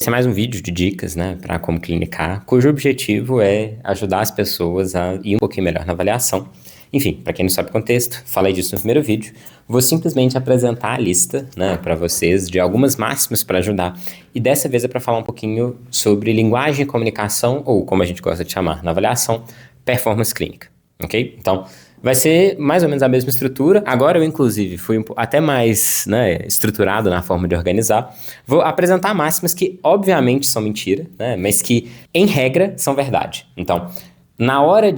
Esse é mais um vídeo de dicas, né, para como clinicar, cujo objetivo é ajudar as pessoas a ir um pouquinho melhor na avaliação. Enfim, para quem não sabe o contexto, falei disso no primeiro vídeo, vou simplesmente apresentar a lista, né, para vocês de algumas máximas para ajudar. E dessa vez é para falar um pouquinho sobre linguagem e comunicação, ou como a gente gosta de chamar na avaliação, performance clínica, ok? Então, vai ser mais ou menos a mesma estrutura. Agora eu, inclusive, fui até mais, né, estruturado na forma de organizar. Vou apresentar máximas que, obviamente, são mentira, né, mas que, em regra, são verdade. Então, na hora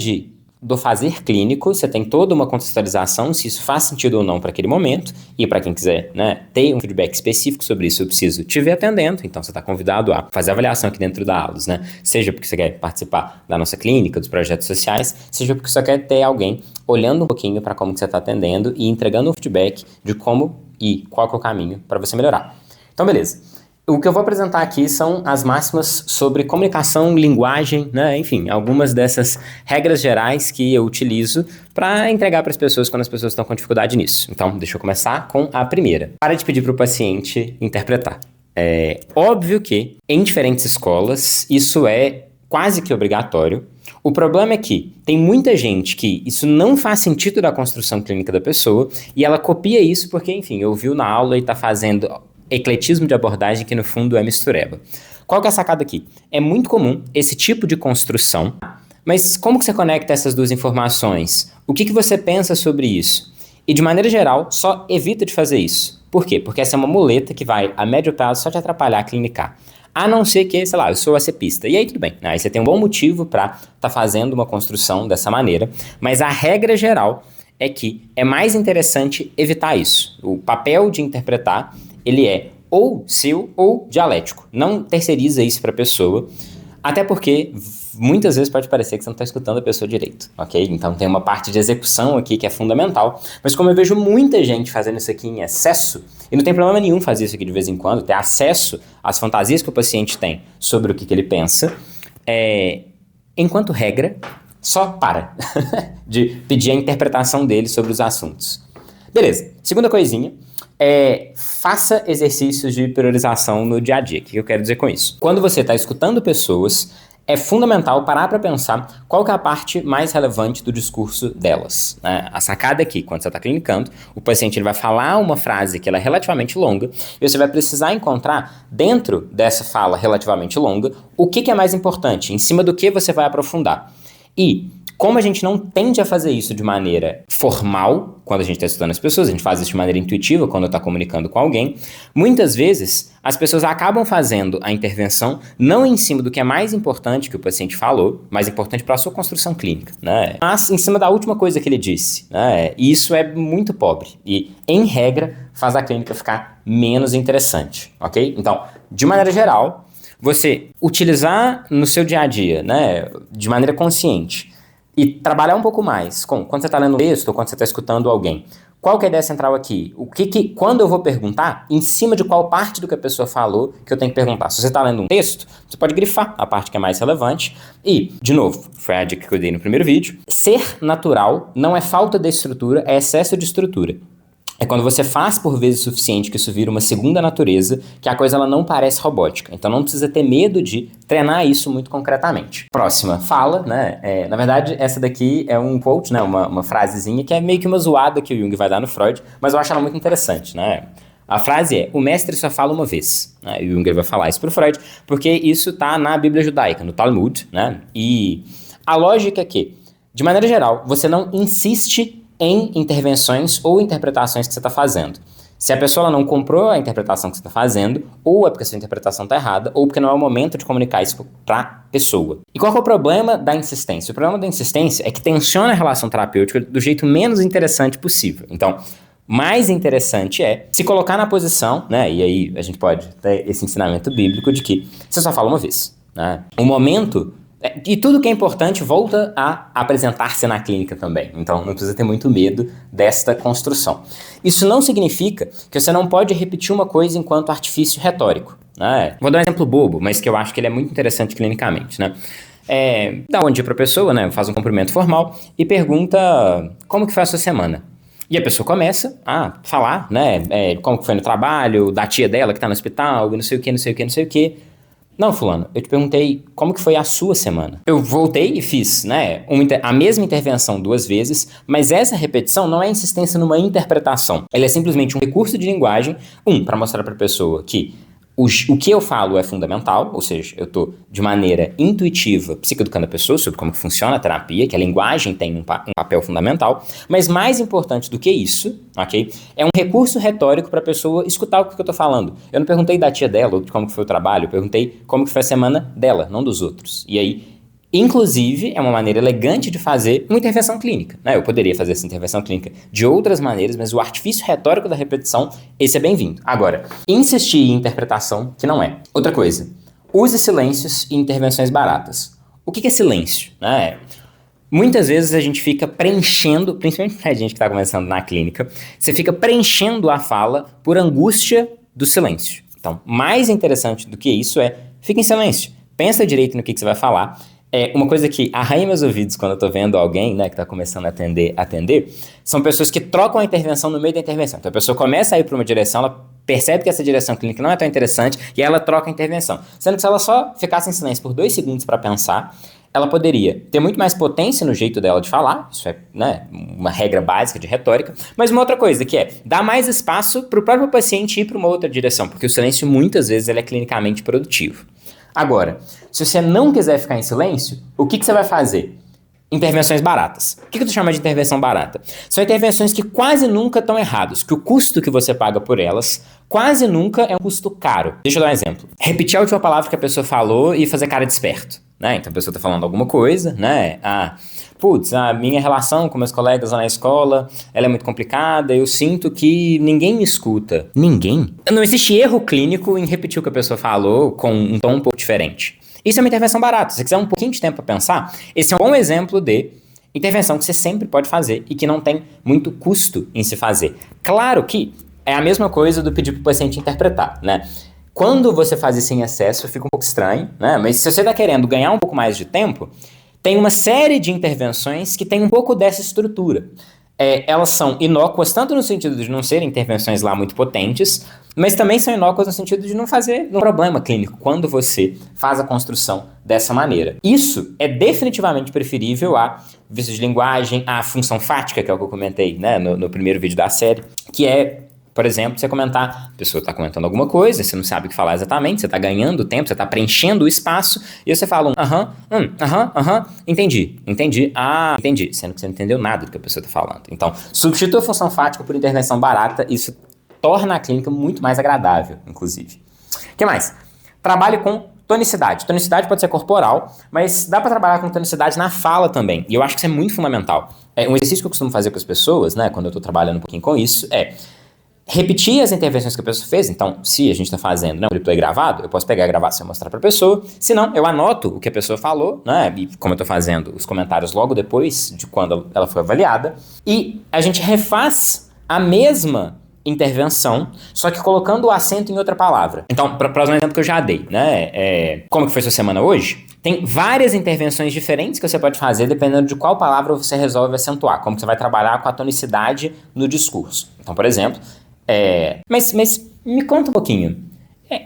do fazer clínico, você tem toda uma contextualização, se isso faz sentido ou não para aquele momento, e para quem quiser, né, ter um feedback específico sobre isso, eu preciso te ver atendendo, então você está convidado a fazer avaliação aqui dentro da aulas, né, seja porque você quer participar da nossa clínica, dos projetos sociais, seja porque você quer ter alguém olhando um pouquinho para como que você está atendendo e entregando um feedback de como e qual que é o caminho para você melhorar. Então, beleza. O que eu vou apresentar aqui são as máximas sobre comunicação, linguagem, né? Enfim, algumas dessas regras gerais que eu utilizo para entregar para as pessoas quando as pessoas estão com dificuldade nisso. Então, deixa eu começar com a primeira. Para de pedir para o paciente interpretar. É óbvio que em diferentes escolas isso é quase que obrigatório. O problema é que tem muita gente que isso não faz sentido da construção clínica da pessoa e ela copia isso porque, enfim, ouviu na aula e está fazendo ecletismo de abordagem que no fundo é mistureba. Qual que é a sacada aqui? É muito comum esse tipo de construção, mas como que você conecta essas duas informações? O que você pensa sobre isso? E de maneira geral, só evita de fazer isso. Por quê? Porque essa é uma muleta que vai, a médio prazo, só te atrapalhar a clinicar. A não ser que, sei lá, eu sou acepista. E aí tudo bem, né? Aí você tem um bom motivo para estar fazendo uma construção dessa maneira, mas a regra geral é que é mais interessante evitar isso. O papel de interpretar ele é ou seu ou dialético. Não terceiriza isso para a pessoa, até porque muitas vezes pode parecer que você não está escutando a pessoa direito, ok? Então tem uma parte de execução aqui que é fundamental, mas como eu vejo muita gente fazendo isso aqui em excesso, e não tem problema nenhum fazer isso aqui de vez em quando, ter acesso às fantasias que o paciente tem sobre o que ele pensa, enquanto regra, só para de pedir a interpretação dele sobre os assuntos. Beleza, segunda coisinha. Faça exercícios de priorização no dia a dia. O que eu quero dizer com isso? Quando você está escutando pessoas, é fundamental parar para pensar qual que é a parte mais relevante do discurso delas, né? A sacada é que, quando você está clinicando, o paciente ele vai falar uma frase que ela é relativamente longa e você vai precisar encontrar, dentro dessa fala relativamente longa, o que é mais importante, em cima do que você vai aprofundar. E como a gente não tende a fazer isso de maneira formal, quando a gente está estudando as pessoas, a gente faz isso de maneira intuitiva quando está comunicando com alguém, muitas vezes as pessoas acabam fazendo a intervenção não em cima do que é mais importante que o paciente falou, mais importante para a sua construção clínica, né? Mas em cima da última coisa que ele disse, né? E isso é muito pobre e, em regra, faz a clínica ficar menos interessante, ok? Então, de maneira geral, você utilizar no seu dia a dia, né, de maneira consciente, e trabalhar um pouco mais quando você está lendo um texto ou quando você está escutando alguém. Qual que é a ideia central aqui? Quando eu vou perguntar, em cima de qual parte do que a pessoa falou que eu tenho que perguntar? Se você está lendo um texto, você pode grifar a parte que é mais relevante. E, de novo, foi a dica que eu dei no primeiro vídeo, ser natural não é falta de estrutura, é excesso de estrutura. É quando você faz por vezes o suficiente que isso vira uma segunda natureza, que a coisa ela não parece robótica. Então não precisa ter medo de treinar isso muito concretamente. Próxima fala, né? Na verdade, essa daqui é um quote, né? Uma frasezinha que é meio que uma zoada que o Jung vai dar no Freud, mas eu acho ela muito interessante, né? A frase é: o mestre só fala uma vez. Né? E o Jung vai falar isso pro Freud, porque isso está na Bíblia judaica, no Talmud, né? E a lógica é que, de maneira geral, você não insiste em intervenções ou interpretações que você está fazendo. Se a pessoa não comprou a interpretação que você está fazendo, ou é porque a sua interpretação está errada, ou porque não é o momento de comunicar isso para a pessoa. E qual que é o problema da insistência? O problema da insistência é que tensiona a relação terapêutica do jeito menos interessante possível. Então, mais interessante é se colocar na posição, né? E aí a gente pode ter esse ensinamento bíblico de que você só fala uma vez, né? O momento... E tudo que é importante volta a apresentar-se na clínica também. Então, não precisa ter muito medo desta construção. Isso não significa que você não pode repetir uma coisa enquanto artifício retórico, né? Vou dar um exemplo bobo, mas que eu acho que ele é muito interessante clinicamente, né? Dá um dia para a pessoa, né? Faz um cumprimento formal e pergunta como que foi a sua semana. E a pessoa começa a falar, né? Como que foi no trabalho, da tia dela que tá no hospital, e não sei o que, não sei o que, não sei o que. Não, fulano, eu te perguntei como que foi a sua semana. Eu voltei e fiz, né, a mesma intervenção 2 vezes, mas essa repetição não é insistência numa interpretação. Ela é simplesmente um recurso de linguagem, para mostrar para a pessoa que o que eu falo é fundamental, ou seja, eu estou de maneira intuitiva psicoeducando a pessoa sobre como que funciona a terapia, que a linguagem tem um papel fundamental, mas mais importante do que isso, ok? É um recurso retórico para a pessoa escutar o que eu estou falando. Eu não perguntei da tia dela ou de como que foi o trabalho, eu perguntei como que foi a semana dela, não dos outros. E aí, inclusive, é uma maneira elegante de fazer uma intervenção clínica, né? Eu poderia fazer essa intervenção clínica de outras maneiras, mas o artifício retórico da repetição, esse é bem-vindo. Agora, insistir em interpretação, que não é. Outra coisa, use silêncios e intervenções baratas. O que é silêncio, né? Muitas vezes a gente fica preenchendo, principalmente a gente que está começando na clínica, você fica preenchendo a fala por angústia do silêncio. Então, mais interessante do que isso é, fica em silêncio. Pensa direito no que você vai falar. Uma coisa que arranha meus ouvidos quando eu tô vendo alguém, né, que tá começando a atender, são pessoas que trocam a intervenção no meio da intervenção. Então a pessoa começa a ir para uma direção, ela percebe que essa direção clínica não é tão interessante e ela troca a intervenção. Sendo que se ela só ficasse em silêncio por 2 segundos para pensar, ela poderia ter muito mais potência no jeito dela de falar, isso é, né, uma regra básica de retórica, mas uma outra coisa que é dar mais espaço para o próprio paciente ir para uma outra direção, porque o silêncio muitas vezes ele é clinicamente produtivo. Agora, se você não quiser ficar em silêncio, o que você vai fazer? Intervenções baratas. O que tu chama de intervenção barata? São intervenções que quase nunca estão erradas, que o custo que você paga por elas quase nunca é um custo caro. Deixa eu dar um exemplo. Repetir a última palavra que a pessoa falou e fazer cara de esperto, né? Então a pessoa tá falando alguma coisa, né? A minha relação com meus colegas lá na escola, ela é muito complicada, eu sinto que ninguém me escuta. Ninguém? Não existe erro clínico em repetir o que a pessoa falou com um tom um pouco diferente. Isso é uma intervenção barata. Se você quiser um pouquinho de tempo para pensar, esse é um bom exemplo de intervenção que você sempre pode fazer e que não tem muito custo em se fazer. Claro que é a mesma coisa do pedir para o paciente interpretar, né? Quando você faz isso em excesso, fica um pouco estranho, né? Mas se você está querendo ganhar um pouco mais de tempo, tem uma série de intervenções que tem um pouco dessa estrutura. Elas são inócuas, tanto no sentido de não serem intervenções lá muito potentes, mas também são inócuas no sentido de não fazer um problema clínico quando você faz a construção dessa maneira. Isso é definitivamente preferível a vício de linguagem, a função fática, que é o que eu comentei, né, no primeiro vídeo da série, que é, por exemplo, você comentar, a pessoa está comentando alguma coisa, você não sabe o que falar exatamente, você está ganhando tempo, você está preenchendo o espaço, e você fala entendi, entendi, sendo que você não entendeu nada do que a pessoa está falando. Então, substitua a função fática por intervenção barata, isso torna a clínica muito mais agradável, inclusive. O que mais? Trabalhe com tonicidade. Tonicidade pode ser corporal, mas dá para trabalhar com tonicidade na fala também, e eu acho que isso é muito fundamental. Um exercício que eu costumo fazer com as pessoas, né, quando eu estou trabalhando um pouquinho com isso, é repetir as intervenções que a pessoa fez. Então, se a gente está fazendo, né, um replay gravado, eu posso pegar a gravação e mostrar para a pessoa. Se não, eu anoto o que a pessoa falou, né, e como eu estou fazendo os comentários logo depois de quando ela foi avaliada, e a gente refaz a mesma intervenção, só que colocando o acento em outra palavra. Então, para um exemplo que eu já dei, né, como que foi sua semana hoje? Tem várias intervenções diferentes que você pode fazer dependendo de qual palavra você resolve acentuar, como que você vai trabalhar com a tonicidade no discurso. Então, por exemplo, mas me conta um pouquinho.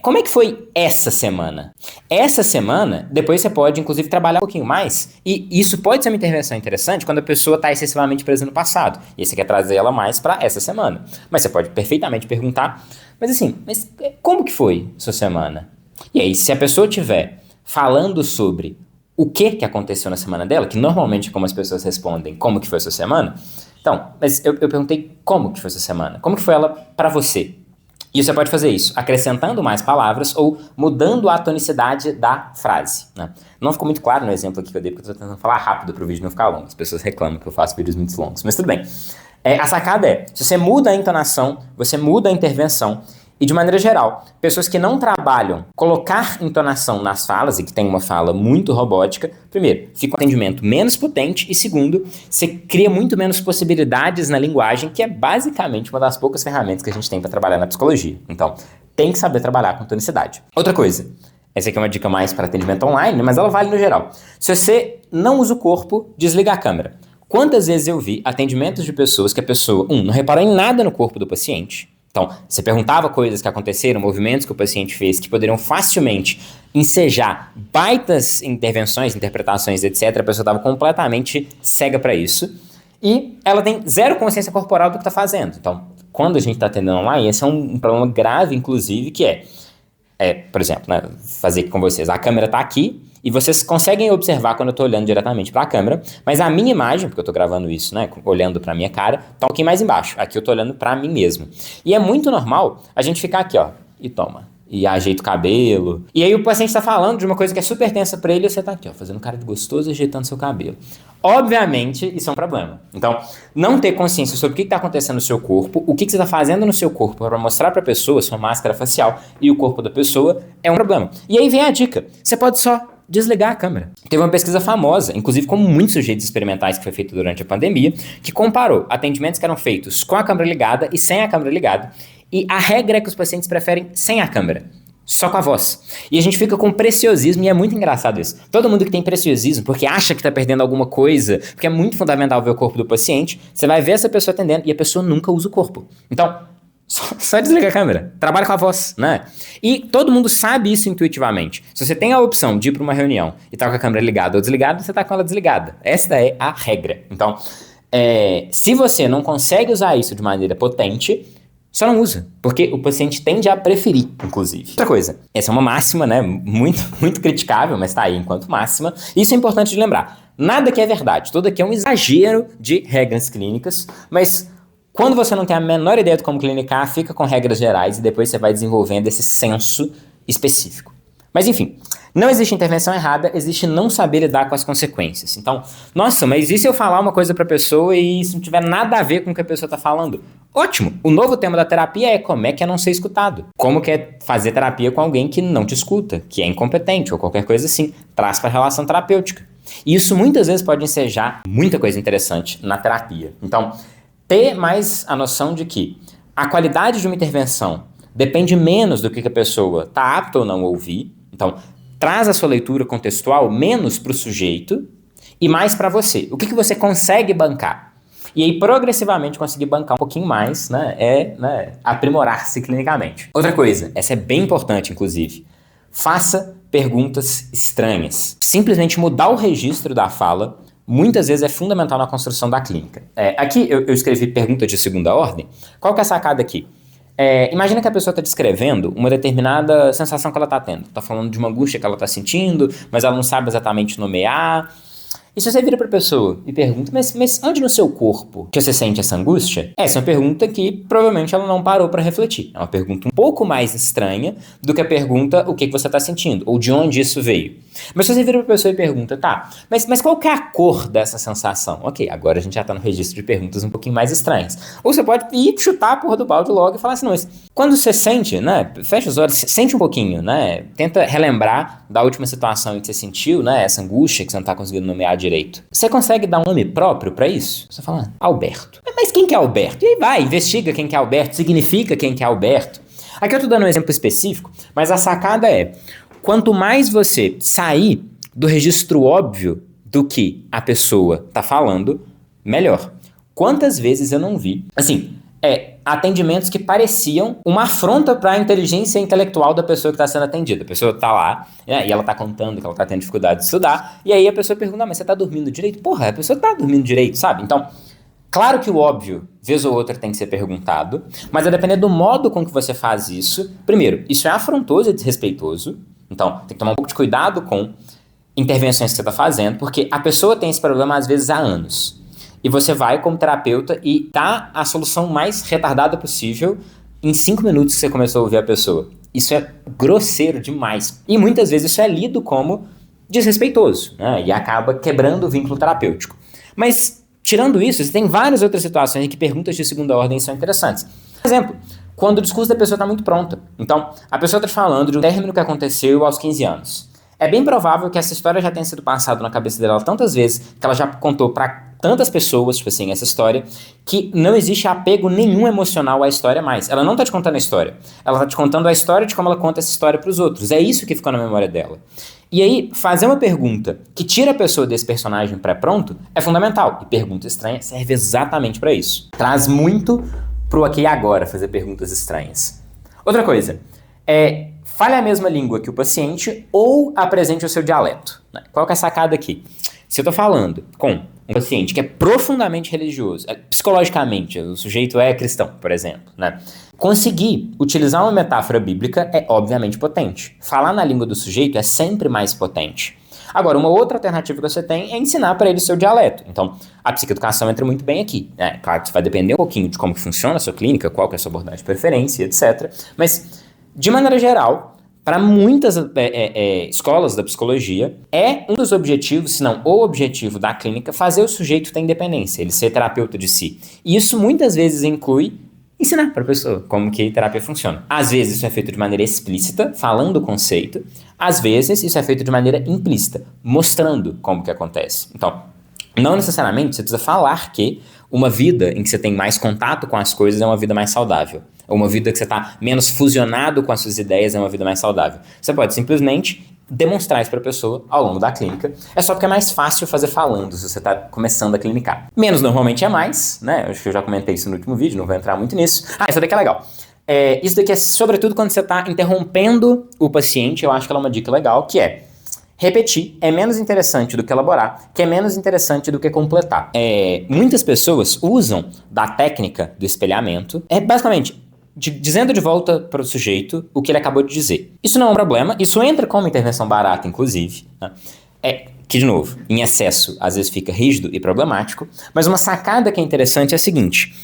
Como é que foi essa semana? Essa semana, depois você pode, inclusive, trabalhar um pouquinho mais. E isso pode ser uma intervenção interessante quando a pessoa está excessivamente presa no passado. E você quer trazer ela mais para essa semana. Mas você pode perfeitamente perguntar, mas como que foi sua semana? E aí, se a pessoa estiver falando sobre o que aconteceu na semana dela, que normalmente é como as pessoas respondem, como que foi sua semana? Então, mas eu perguntei como que foi sua semana. Como que foi ela para você? E você pode fazer isso acrescentando mais palavras ou mudando a tonicidade da frase, né? Não ficou muito claro no exemplo aqui que eu dei, porque eu estou tentando falar rápido para o vídeo não ficar longo. As pessoas reclamam que eu faço vídeos muito longos, mas tudo bem. A sacada se você muda a entonação, você muda a intervenção. E de maneira geral, pessoas que não trabalham colocar entonação nas falas e que tem uma fala muito robótica, primeiro, fica um atendimento menos potente e segundo, você cria muito menos possibilidades na linguagem, que é basicamente uma das poucas ferramentas que a gente tem para trabalhar na psicologia. Então, tem que saber trabalhar com tonicidade. Outra coisa, essa aqui é uma dica mais para atendimento online, mas ela vale no geral. Se você não usa o corpo, desliga a câmera. Quantas vezes eu vi atendimentos de pessoas que a pessoa, não reparou em nada no corpo do paciente. Então, você perguntava coisas que aconteceram, movimentos que o paciente fez, que poderiam facilmente ensejar baitas intervenções, interpretações, etc. A pessoa estava completamente cega para isso. E ela tem zero consciência corporal do que está fazendo. Então, quando a gente está atendendo online, esse é um problema grave, inclusive, que por exemplo, né, fazer com vocês, a câmera está aqui e vocês conseguem observar quando eu estou olhando diretamente para a câmera, mas a minha imagem, porque eu estou gravando isso, né, olhando para a minha cara, está um pouquinho mais embaixo. Aqui eu estou olhando para mim mesmo. E é muito normal a gente ficar aqui, ó, e toma. E ajeita o cabelo. E aí o paciente está falando de uma coisa que é super tensa para ele e você está aqui, ó, fazendo cara de gostoso e ajeitando seu cabelo. Obviamente, isso é um problema. Então, não ter consciência sobre o que está acontecendo no seu corpo, o que você está fazendo no seu corpo para mostrar para a pessoa, sua máscara facial e o corpo da pessoa, é um problema. E aí vem a dica. Você pode só desligar a câmera. Teve uma pesquisa famosa, inclusive com muitos sujeitos experimentais que foi feita durante a pandemia, que comparou atendimentos que eram feitos com a câmera ligada e sem a câmera ligada. E a regra é que os pacientes preferem sem a câmera, só com a voz. E a gente fica com preciosismo, e é muito engraçado isso. Todo mundo que tem preciosismo, porque acha que está perdendo alguma coisa, porque é muito fundamental ver o corpo do paciente, você vai ver essa pessoa atendendo e a pessoa nunca usa o corpo. Então, só desliga a câmera, trabalha com a voz, né? E todo mundo sabe isso intuitivamente. Se você tem a opção de ir para uma reunião e tá com a câmera ligada ou desligada, você tá com ela desligada. Essa é a regra. Então, se você não consegue usar isso de maneira potente, só não usa, porque o paciente tende a preferir, inclusive. Outra coisa, essa é uma máxima, né, muito, muito criticável, mas tá aí enquanto máxima. Isso é importante de lembrar. Nada que é verdade, tudo aqui é um exagero de regras clínicas, mas quando você não tem a menor ideia de como clinicar, fica com regras gerais e depois você vai desenvolvendo esse senso específico. Mas enfim, não existe intervenção errada, existe não saber lidar com as consequências. Então, nossa, mas e se eu falar uma coisa pra pessoa e isso não tiver nada a ver com o que a pessoa tá falando? Ótimo! O novo tema da terapia é como é que é não ser escutado. Como que é fazer terapia com alguém que não te escuta, que é incompetente ou qualquer coisa assim. Traz pra relação terapêutica. E isso muitas vezes pode ensejar muita coisa interessante na terapia. Então, ter mais a noção de que a qualidade de uma intervenção depende menos do que a pessoa está apta ou não a ouvir. Então, traz a sua leitura contextual menos para o sujeito e mais para você. O que você consegue bancar? E aí, progressivamente, conseguir bancar um pouquinho mais, aprimorar-se clinicamente. Outra coisa, essa é bem importante, inclusive. Faça perguntas estranhas. Simplesmente mudar o registro da fala muitas vezes é fundamental na construção da clínica. Aqui eu escrevi pergunta de segunda ordem. Qual que é a sacada aqui? Imagina que a pessoa está descrevendo uma determinada sensação que ela está tendo. Está falando de uma angústia que ela está sentindo, mas ela não sabe exatamente nomear. E se você vira para a pessoa e pergunta, mas onde no seu corpo que você sente essa angústia? Essa é uma pergunta que provavelmente ela não parou para refletir. É uma pergunta um pouco mais estranha do que a pergunta o que você está sentindo, ou de onde isso veio. Mas se você vira para a pessoa e pergunta, tá, mas qual que é a cor dessa sensação? Ok, agora a gente já está no registro de perguntas um pouquinho mais estranhas. Ou você pode ir chutar a porra do balde logo e falar assim, não, mas quando você sente, né, fecha os olhos, sente um pouquinho, né, tenta relembrar da última situação em que você sentiu, né, essa angústia que você não está conseguindo nomear direito. Você consegue dar um nome próprio pra isso? Você fala, Alberto. Mas quem que é Alberto? E aí vai, investiga quem que é Alberto, significa quem que é Alberto. Aqui eu tô dando um exemplo específico, mas a sacada é, quanto mais você sair do registro óbvio do que a pessoa tá falando, melhor. Quantas vezes eu não vi, assim, atendimentos que pareciam uma afronta para a inteligência intelectual da pessoa que está sendo atendida. A pessoa está lá, né, e ela está contando que ela está tendo dificuldade de estudar, e aí a pessoa pergunta, mas você está dormindo direito? Porra, a pessoa está dormindo direito, sabe? Então, claro que o óbvio, vez ou outra, tem que ser perguntado, mas a depender do modo com que você faz isso, primeiro, isso é afrontoso e desrespeitoso, então tem que tomar um pouco de cuidado com intervenções que você está fazendo, porque a pessoa tem esse problema às vezes há anos. E você vai como terapeuta e dá a solução mais retardada possível em 5 minutos que você começou a ouvir a pessoa. Isso é grosseiro demais. E muitas vezes isso é lido como desrespeitoso, né? E acaba quebrando o vínculo terapêutico. Mas, tirando isso, você tem várias outras situações em que perguntas de segunda ordem são interessantes. Por exemplo, quando o discurso da pessoa está muito pronta. Então, a pessoa está falando de um término que aconteceu aos 15 anos. É bem provável que essa história já tenha sido passada na cabeça dela tantas vezes, que ela já contou para tantas pessoas, tipo assim, essa história, que não existe apego nenhum emocional à história mais. Ela não tá te contando a história. Ela tá te contando a história de como ela conta essa história pros outros. É isso que ficou na memória dela. E aí, fazer uma pergunta que tira a pessoa desse personagem pré-pronto é fundamental. E pergunta estranha serve exatamente para isso. Traz muito pro aqui e agora fazer perguntas estranhas. Outra coisa, fale a mesma língua que o paciente ou apresente o seu dialeto. Né? Qual que é a sacada aqui? Se eu tô falando com um paciente que é profundamente religioso, psicologicamente, o sujeito é cristão, por exemplo, né? Conseguir utilizar uma metáfora bíblica é obviamente potente. Falar na língua do sujeito é sempre mais potente. Agora, uma outra alternativa que você tem é ensinar para ele o seu dialeto. Então, a psicoeducação entra muito bem aqui. Né? Claro que isso vai depender um pouquinho de como que funciona a sua clínica, qual que é a sua abordagem de preferência, etc. Mas, de maneira geral, para muitas escolas da psicologia, é um dos objetivos, se não o objetivo da clínica, fazer o sujeito ter independência, ele ser terapeuta de si. E isso muitas vezes inclui ensinar para a pessoa como que terapia funciona. Às vezes isso é feito de maneira explícita, falando o conceito. Às vezes isso é feito de maneira implícita, mostrando como que acontece. Então, não necessariamente você precisa falar que uma vida em que você tem mais contato com as coisas é uma vida mais saudável. Ou uma vida que você está menos fusionado com as suas ideias é uma vida mais saudável. Você pode simplesmente demonstrar isso para a pessoa ao longo da clínica. É só porque é mais fácil fazer falando se você está começando a clinicar. Menos normalmente é mais, né? Acho que eu já comentei isso no último vídeo, não vou entrar muito nisso. Isso daqui é legal. Isso daqui é sobretudo quando você está interrompendo o paciente, eu acho que ela é uma dica legal, que é repetir é menos interessante do que elaborar, que é menos interessante do que completar. Muitas pessoas usam da técnica do espelhamento, basicamente dizendo de volta para o sujeito o que ele acabou de dizer. Isso não é um problema, isso entra como intervenção barata, inclusive, né? Que, de novo, em excesso, às vezes fica rígido e problemático, mas uma sacada que é interessante é a seguinte,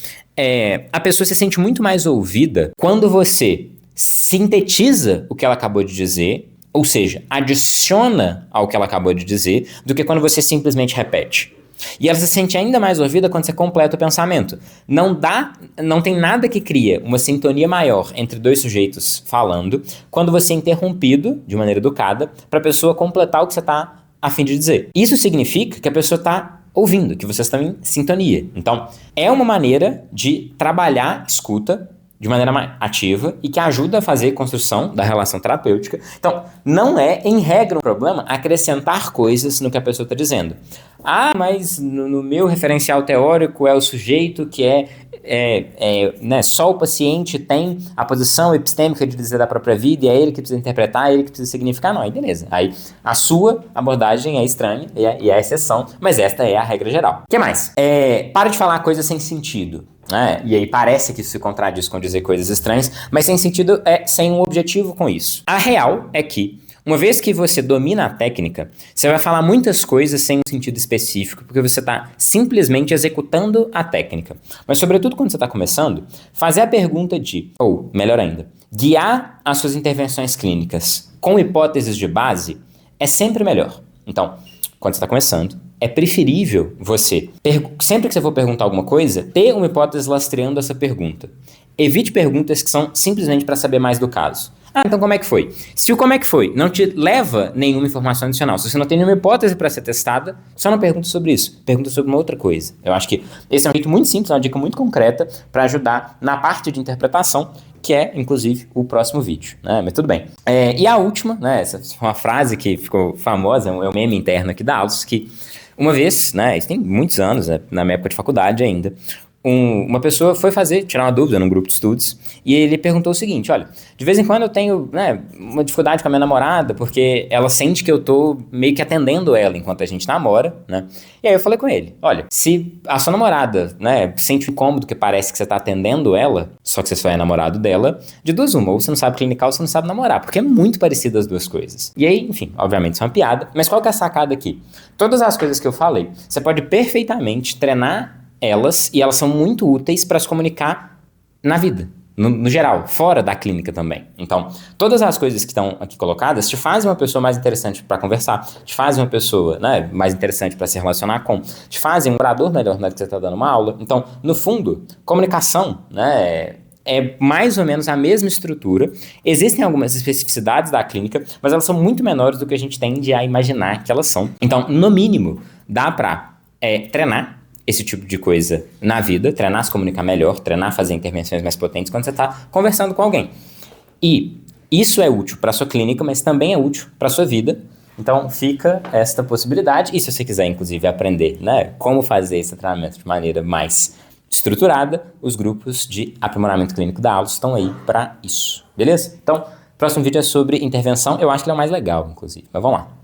a pessoa se sente muito mais ouvida quando você sintetiza o que ela acabou de dizer, ou seja, adiciona ao que ela acabou de dizer, do que quando você simplesmente repete. E ela se sente ainda mais ouvida quando você completa o pensamento. Não tem nada que cria uma sintonia maior entre dois sujeitos falando quando você é interrompido, de maneira educada, para a pessoa completar o que você está a fim de dizer. Isso significa que a pessoa está ouvindo, que vocês estão em sintonia. Então, é uma maneira de trabalhar escuta de maneira mais ativa e que ajuda a fazer a construção da relação terapêutica. Então, não é, em regra, um problema acrescentar coisas no que a pessoa está dizendo. Mas no meu referencial teórico é o sujeito que né, só o paciente tem a posição epistêmica de dizer da própria vida e é ele que precisa interpretar, é ele que precisa significar. Não, aí beleza. Aí a sua abordagem é estranha e é a exceção, mas esta é a regra geral. O que mais? Para de falar coisas sem sentido. E aí parece que isso se contradiz com dizer coisas estranhas, mas sem sentido sem um objetivo com isso. A real é que, uma vez que você domina a técnica, você vai falar muitas coisas sem um sentido específico, porque você está simplesmente executando a técnica. Mas, sobretudo quando você está começando, fazer a pergunta ou melhor ainda, guiar as suas intervenções clínicas com hipóteses de base é sempre melhor. Então, quando você está começando, é preferível você, sempre que você for perguntar alguma coisa, ter uma hipótese lastreando essa pergunta. Evite perguntas que são simplesmente para saber mais do caso. Então como é que foi? Se o como é que foi não te leva nenhuma informação adicional, se você não tem nenhuma hipótese para ser testada, só não pergunta sobre isso, pergunta sobre uma outra coisa. Eu acho que esse é um jeito muito simples, uma dica muito concreta para ajudar na parte de interpretação, que é, inclusive, o próximo vídeo, né? Mas tudo bem. E a última, né? Essa foi uma frase que ficou famosa, é um meme interno aqui da Altos, que uma vez, né? Isso tem muitos anos, né, na minha época de faculdade ainda, uma pessoa foi tirar uma dúvida num grupo de estudos, e ele perguntou o seguinte: olha, de vez em quando eu tenho, né, uma dificuldade com a minha namorada, porque ela sente que eu tô meio que atendendo ela enquanto a gente namora, né? E aí eu falei com ele: olha, se a sua namorada, né, sente um incômodo que parece que você tá atendendo ela, só que você só é namorado dela, de duas uma, ou você não sabe clinicar ou você não sabe namorar, porque é muito parecido as duas coisas. E aí, enfim, obviamente isso é uma piada, mas qual que é a sacada aqui? Todas as coisas que eu falei, você pode perfeitamente treinar elas, e elas são muito úteis para se comunicar na vida, no geral, fora da clínica também. Então, todas as coisas que estão aqui colocadas te fazem uma pessoa mais interessante para conversar, te fazem uma pessoa, né, mais interessante para se relacionar com, te fazem um orador melhor na hora que você está dando uma aula. Então, no fundo, comunicação, né, é mais ou menos a mesma estrutura. Existem algumas especificidades da clínica, mas elas são muito menores do que a gente tende a imaginar que elas são. Então, no mínimo, dá para treinar esse tipo de coisa na vida, treinar se comunicar melhor, treinar a fazer intervenções mais potentes quando você está conversando com alguém. E isso é útil para a sua clínica, mas também é útil para a sua vida. Então fica esta possibilidade. E se você quiser, inclusive, aprender, né, como fazer esse treinamento de maneira mais estruturada, os grupos de aprimoramento clínico da aula estão aí para isso, beleza? Então, próximo vídeo é sobre intervenção, eu acho que ele é o mais legal, inclusive, mas vamos lá.